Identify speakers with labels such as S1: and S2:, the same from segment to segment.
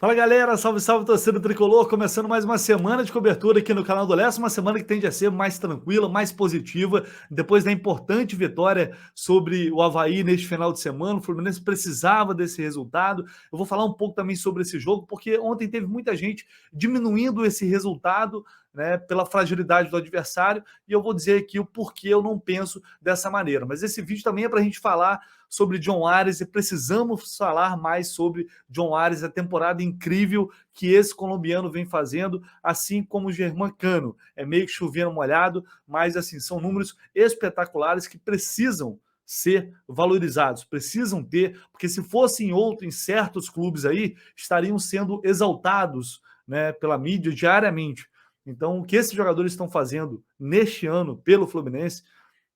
S1: Fala galera, salve, salve torcida tricolor, começando mais uma semana de cobertura aqui no canal do Leste, uma semana que tende a ser mais tranquila, mais positiva, depois da importante vitória sobre o Avaí neste final de semana. O Fluminense precisava desse resultado. Eu vou falar um pouco também sobre esse jogo, porque ontem teve muita gente diminuindo esse resultado, né, pela fragilidade do adversário, e eu vou dizer aqui o porquê eu não penso dessa maneira. Mas esse vídeo também é para a gente falar sobre John Ares, e precisamos falar mais sobre John Ares, a temporada incrível que esse colombiano vem fazendo, assim como o Germán Cano. É meio que chovendo molhado, mas assim, são números espetaculares que precisam ser valorizados, precisam ter, porque se fossem em certos clubes aí, estariam sendo exaltados, né, pela mídia diariamente. Então, o que esses jogadores estão fazendo neste ano pelo Fluminense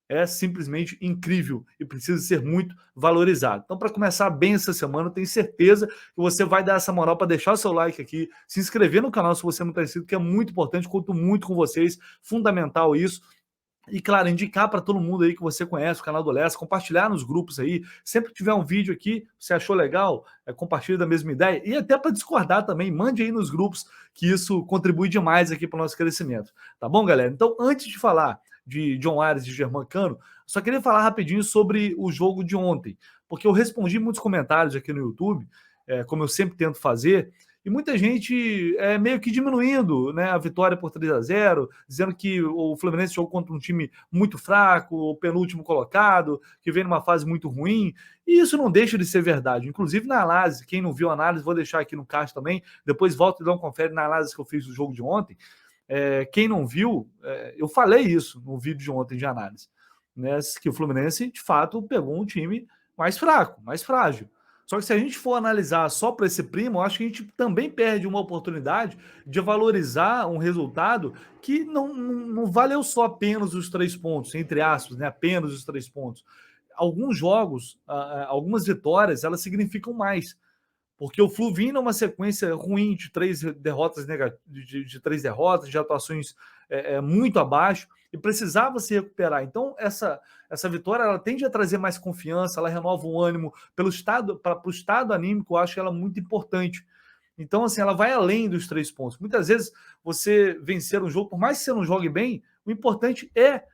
S1: é simplesmente incrível e precisa ser muito valorizado. Então, para começar bem essa semana, eu tenho certeza que você vai dar essa moral para deixar o seu like aqui, se inscrever no canal se você não está inscrito, que é muito importante, conto muito com vocês, fundamental isso. E, claro, indicar para todo mundo aí que você conhece o canal do Lessa, compartilhar nos grupos aí. Sempre que tiver um vídeo aqui, você achou legal, compartilhe da mesma ideia. E até para discordar também, mande aí nos grupos, que isso contribui demais aqui para o nosso crescimento. Tá bom, galera? Então, antes de falar de John Ares e Germán Cano, só queria falar rapidinho sobre o jogo de ontem, porque eu respondi muitos comentários aqui no YouTube, como eu sempre tento fazer, e muita gente meio que diminuindo, né, a vitória por 3-0, dizendo que o Fluminense jogou contra um time muito fraco, o penúltimo colocado, que vem numa fase muito ruim, e isso não deixa de ser verdade. Inclusive na análise, quem não viu a análise, vou deixar aqui no card também, depois volta e dá um confere na análise que eu fiz do jogo de ontem. Quem não viu, eu falei isso no vídeo de ontem de análise, né, que o Fluminense, de fato, pegou um time mais fraco, mais frágil. Só que se a gente for analisar só para esse primo, eu acho que a gente também perde uma oportunidade de valorizar um resultado que não valeu só apenas os 3 pontos, entre aspas, né? Apenas os 3 pontos. Alguns jogos, algumas vitórias, elas significam mais. Porque o Flu vinha numa sequência ruim de 3 derrotas, de 3 derrotas, de atuações muito abaixo, e precisava se recuperar. Então, essa vitória ela tende a trazer mais confiança, ela renova o ânimo pelo estado, para o estado anímico, eu acho ela muito importante. Então, assim, ela vai além dos 3 pontos. Muitas vezes você vencer um jogo, por mais que você não jogue bem, o importante é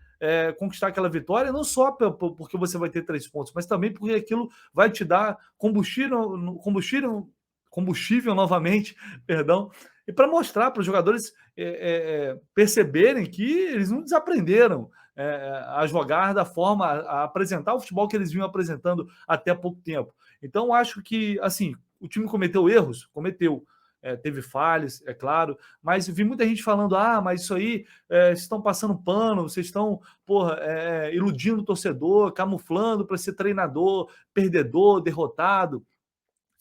S1: conquistar aquela vitória, não só porque você vai ter 3 pontos, mas também porque aquilo vai te dar combustível novamente, perdão, e para mostrar para os jogadores perceberem que eles não desaprenderam a jogar da forma, a apresentar o futebol que eles vinham apresentando até há pouco tempo. Então, acho que, assim, o time cometeu erros? Cometeu. Teve falhas, é claro, mas vi muita gente falando: mas isso aí, vocês estão passando pano, vocês estão, porra, iludindo o torcedor, camuflando para ser treinador, perdedor, derrotado.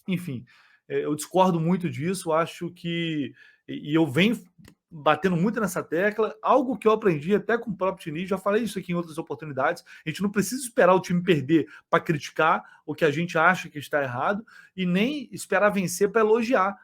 S1: Enfim, eu discordo muito disso, acho que. E eu venho batendo muito nessa tecla, algo que eu aprendi até com o próprio Diniz, já falei isso aqui em outras oportunidades. A gente não precisa esperar o time perder para criticar o que a gente acha que está errado, e nem esperar vencer para elogiar,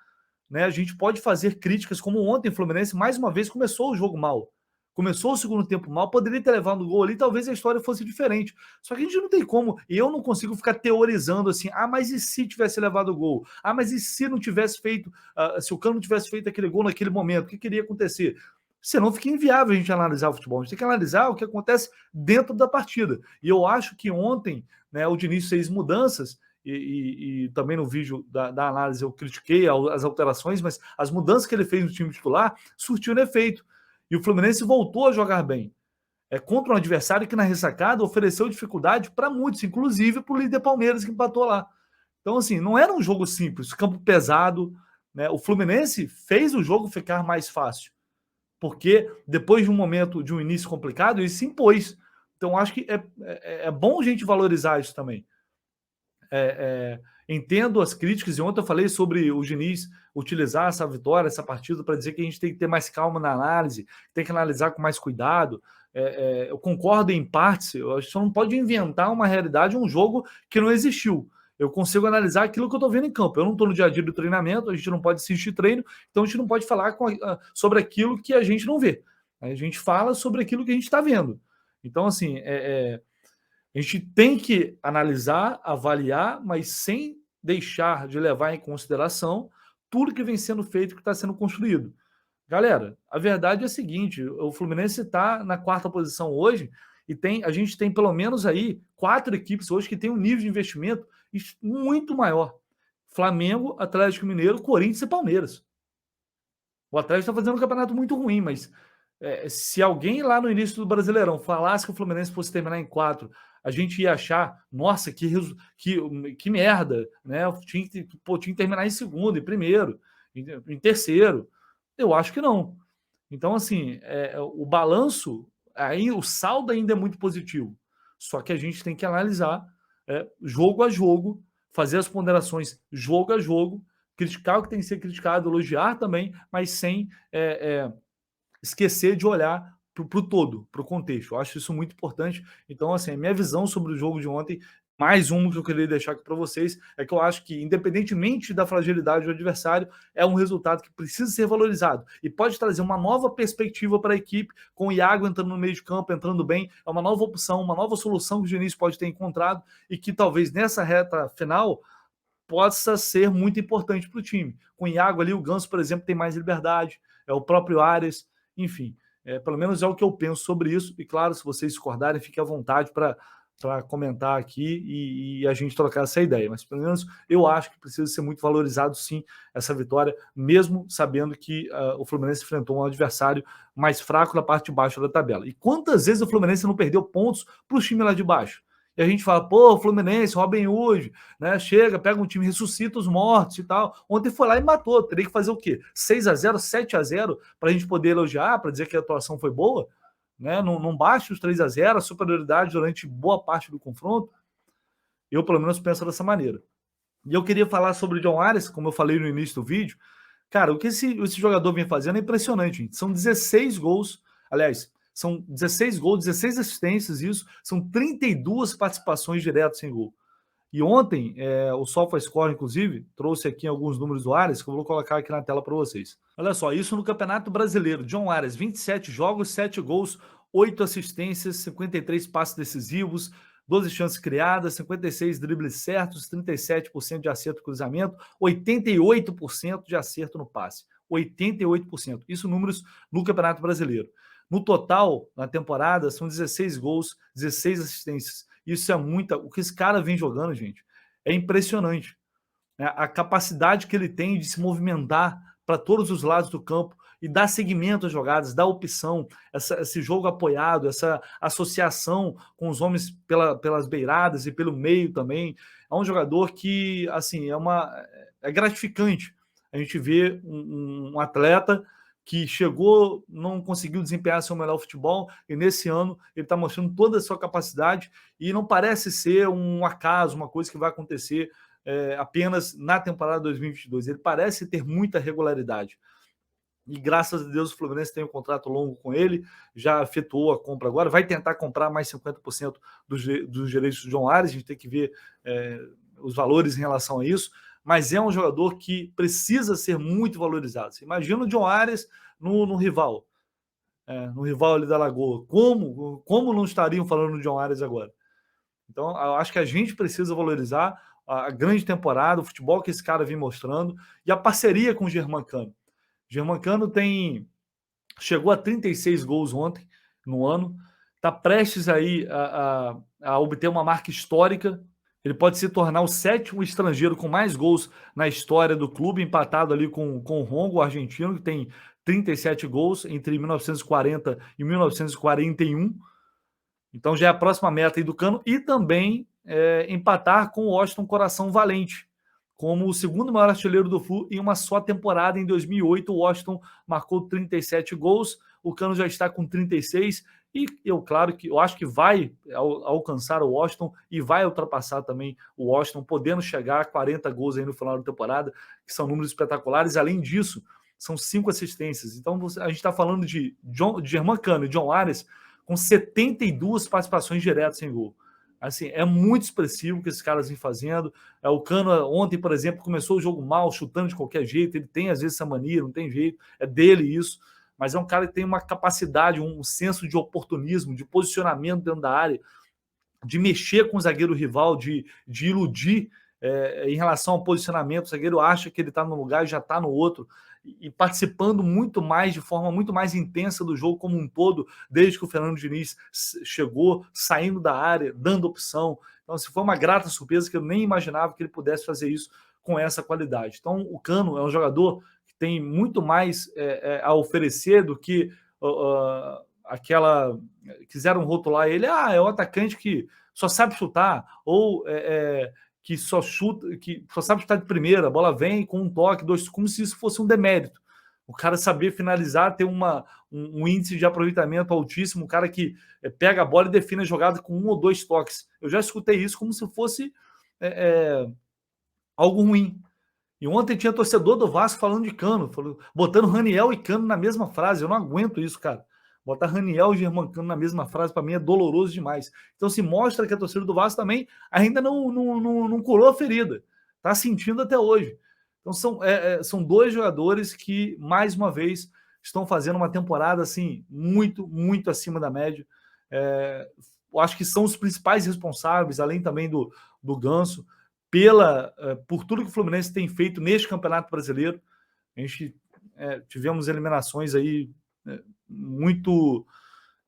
S1: né? A gente pode fazer críticas, como ontem o Fluminense mais uma vez começou o jogo mal. Começou o segundo tempo mal, poderia ter levado o gol ali, talvez a história fosse diferente. Só que a gente não tem como, e eu não consigo ficar teorizando assim: mas e se tivesse levado o gol? Mas e se não tivesse feito, se o Cano não tivesse feito aquele gol naquele momento, o que queria acontecer? Senão fica inviável a gente analisar o futebol. A gente tem que analisar o que acontece dentro da partida. E eu acho que ontem, né, o Diniz fez mudanças, e também no vídeo da análise eu critiquei as alterações, mas as mudanças que ele fez no time titular surtiram efeito. E o Fluminense voltou a jogar bem. Contra um adversário que na ressacada ofereceu dificuldade para muitos, inclusive para o líder Palmeiras, que empatou lá. Então, assim, não era um jogo simples, campo pesado, né? O Fluminense fez o jogo ficar mais fácil, porque depois de um momento, de um início complicado, ele se impôs. Então, acho que é bom a gente valorizar isso também. Entendo as críticas, e ontem eu falei sobre o Diniz utilizar essa vitória, essa partida, para dizer que a gente tem que ter mais calma na análise, tem que analisar com mais cuidado. Eu concordo em partes, a gente não pode inventar uma realidade, um jogo que não existiu. Eu consigo analisar aquilo que eu estou vendo em campo. Eu não estou no dia a dia do treinamento, a gente não pode assistir treino, então a gente não pode falar sobre aquilo que a gente não vê. A gente fala sobre aquilo que a gente está vendo. Então, assim, a gente tem que analisar, avaliar, mas sem deixar de levar em consideração tudo que vem sendo feito, que está sendo construído. Galera, a verdade é a seguinte: o Fluminense está na 4ª posição hoje e a gente tem pelo menos aí 4 equipes hoje que tem um nível de investimento muito maior. Flamengo, Atlético Mineiro, Corinthians e Palmeiras. O Atlético está fazendo um campeonato muito ruim, mas se alguém lá no início do Brasileirão falasse que o Fluminense fosse terminar em 4, a gente ia achar, nossa, que merda, né? Tinha que terminar em segundo, em primeiro, em terceiro. Eu acho que não. Então, assim, o balanço, aí o saldo ainda é muito positivo. Só que a gente tem que analisar jogo a jogo, fazer as ponderações jogo a jogo, criticar o que tem que ser criticado, elogiar também, mas sem esquecer de olhar para o todo, para o contexto. Eu acho isso muito importante. Então, assim, a minha visão sobre o jogo de ontem, mais uma que eu queria deixar aqui para vocês, é que eu acho que, independentemente da fragilidade do adversário, é um resultado que precisa ser valorizado e pode trazer uma nova perspectiva para a equipe, com o Iago entrando no meio de campo, entrando bem, é uma nova opção, uma nova solução que o Diniz pode ter encontrado e que talvez nessa reta final possa ser muito importante para o time. Com o Iago ali, o Ganso, por exemplo, tem mais liberdade, o próprio Ares, enfim, pelo menos é o que eu penso sobre isso. E claro, se vocês discordarem, fiquem à vontade para comentar aqui e a gente trocar essa ideia. Mas pelo menos eu acho que precisa ser muito valorizado, sim, essa vitória, mesmo sabendo que o Fluminense enfrentou um adversário mais fraco na parte de baixo da tabela. E quantas vezes o Fluminense não perdeu pontos para o time lá de baixo? E a gente fala, pô, Fluminense, Robin Hood, né? Chega, pega um time, ressuscita os mortos e tal. Ontem foi lá e matou. Teria que fazer o quê? 6-0, 7-0 para a gente poder elogiar, para dizer que a atuação foi boa, né? Não baixa os 3-0, a superioridade durante boa parte do confronto. Eu, pelo menos, penso dessa maneira. E eu queria falar sobre o John Arias, como eu falei no início do vídeo. Cara, o que esse jogador vem fazendo é impressionante, gente. São 16 gols, aliás, são 16 gols, 16 assistências, isso. São 32 participações diretas sem gol. E ontem, o SofaScore, inclusive, trouxe aqui alguns números do Arias, que eu vou colocar aqui na tela para vocês. Olha só, isso no Campeonato Brasileiro. John Arias, 27 jogos, 7 gols, 8 assistências, 53 passes decisivos, 12 chances criadas, 56 dribles certos, 37% de acerto no cruzamento, 88% de acerto no passe. 88%. Isso números no Campeonato Brasileiro. No total, na temporada, são 16 gols, 16 assistências. Isso é muita. O que esse cara vem jogando, gente, é impressionante. A capacidade que ele tem de se movimentar para todos os lados do campo e dar seguimento às jogadas, dar opção, esse jogo apoiado, essa associação com os homens pelas beiradas e pelo meio também. É um jogador que, assim, é gratificante a gente ver um atleta que chegou, não conseguiu desempenhar seu melhor futebol, e nesse ano ele está mostrando toda a sua capacidade, e não parece ser um acaso, uma coisa que vai acontecer apenas na temporada 2022. Ele parece ter muita regularidade. E graças a Deus o Fluminense tem um contrato longo com ele, já efetuou a compra agora, vai tentar comprar mais 50% dos direitos do John Arias, a gente tem que ver os valores em relação a isso, mas é um jogador que precisa ser muito valorizado. Você imagina o John Arias no rival, no rival ali da Lagoa. Como não estariam falando do John Arias agora? Então, eu acho que a gente precisa valorizar a grande temporada, o futebol que esse cara vem mostrando e a parceria com o Germancano. O Germancano chegou a 36 gols ontem, no ano, está prestes aí a obter uma marca histórica. Ele pode se tornar o 7º estrangeiro com mais gols na história do clube, empatado ali com o Rongo, o argentino, que tem 37 gols entre 1940 e 1941. Então já é a próxima meta aí do Cano. E também empatar com o Washington Coração Valente, como o 2º maior artilheiro do Flu em uma só temporada. Em 2008, o Washington marcou 37 gols, o Cano já está com 36, e claro que eu acho que vai alcançar o Washington e vai ultrapassar também o Washington, podendo chegar a 40 gols aí no final da temporada, que são números espetaculares. Além disso, são 5 assistências. Então a gente está falando de Germancano e John Arias com 72 participações diretas em gol. Assim, é muito expressivo o que esses caras vêm fazendo. O Cano ontem, por exemplo, começou o jogo mal, chutando de qualquer jeito. Ele tem às vezes essa mania, não tem jeito, é dele isso. Mas é um cara que tem uma capacidade, um senso de oportunismo, de posicionamento dentro da área, de mexer com o zagueiro rival, de iludir em relação ao posicionamento, o zagueiro acha que ele está num lugar e já está no outro, e participando muito mais, de forma muito mais intensa do jogo como um todo, desde que o Fernando Diniz chegou, saindo da área, dando opção. Então, assim, foi uma grata surpresa que eu nem imaginava que ele pudesse fazer isso com essa qualidade. Então, o Cano é um jogador que tem muito mais a oferecer do que aquela... Quiseram rotular ele, é o atacante que só sabe chutar, ou que só chuta, que só sabe chutar de primeira, a bola vem com um toque, dois, como se isso fosse um demérito. O cara saber finalizar, ter um índice de aproveitamento altíssimo, o cara que pega a bola e define a jogada com um ou dois toques. Eu já escutei isso como se fosse algo ruim. E ontem tinha torcedor do Vasco falando de Cano, botando Raniel e Cano na mesma frase. Eu não aguento isso, cara. Botar Raniel e Germancano na mesma frase, para mim, é doloroso demais. Então, se mostra que a torcida do Vasco também ainda não curou a ferida. Está sentindo até hoje. Então, são dois jogadores que, mais uma vez, estão fazendo uma temporada assim, muito, muito acima da média. Eu acho que são os principais responsáveis, além também do Ganso, por tudo que o Fluminense tem feito neste Campeonato Brasileiro. A gente tivemos eliminações aí muito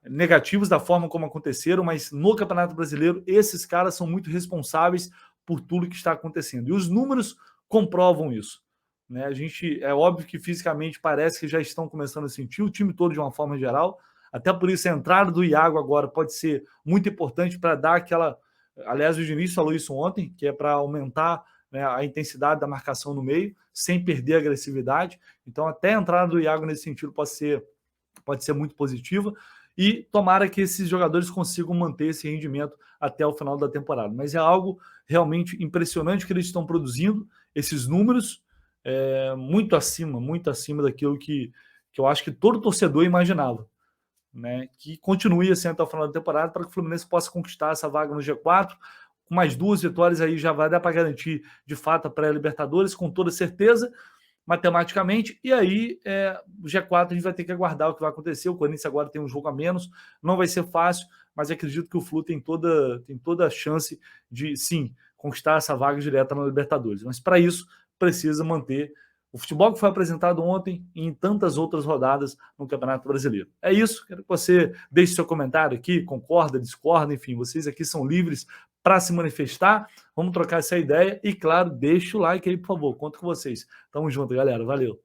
S1: negativos da forma como aconteceram, mas no Campeonato Brasileiro esses caras são muito responsáveis por tudo que está acontecendo. E os números comprovam isso. Né? A gente, é óbvio que fisicamente parece que já estão começando a sentir, o time todo de uma forma geral, até por isso a entrada do Iago agora pode ser muito importante para dar aquela... Aliás, o Diniz falou isso ontem, que é para aumentar, né, a intensidade da marcação no meio, sem perder a agressividade. Então, até a entrada do Iago nesse sentido pode ser muito positiva, e tomara que esses jogadores consigam manter esse rendimento até o final da temporada. Mas é algo realmente impressionante que eles estão produzindo, esses números, muito acima daquilo que eu acho que todo torcedor imaginava. Né, que continue assim até o final da temporada, para que o Fluminense possa conquistar essa vaga no G4. Com mais 2 vitórias aí já vai dar para garantir de fato a pré-Libertadores, com toda certeza, matematicamente. E aí o G4 a gente vai ter que aguardar o que vai acontecer. O Corinthians agora tem um jogo a menos, não vai ser fácil, mas acredito que o Flu tem toda a chance de, sim, conquistar essa vaga direta na Libertadores. Mas para isso precisa manter o futebol que foi apresentado ontem e em tantas outras rodadas no Campeonato Brasileiro. É isso, quero que você deixe seu comentário aqui, concorda, discorda, enfim, vocês aqui são livres para se manifestar, vamos trocar essa ideia e, claro, deixa o like aí, por favor, conto com vocês. Tamo junto, galera, valeu!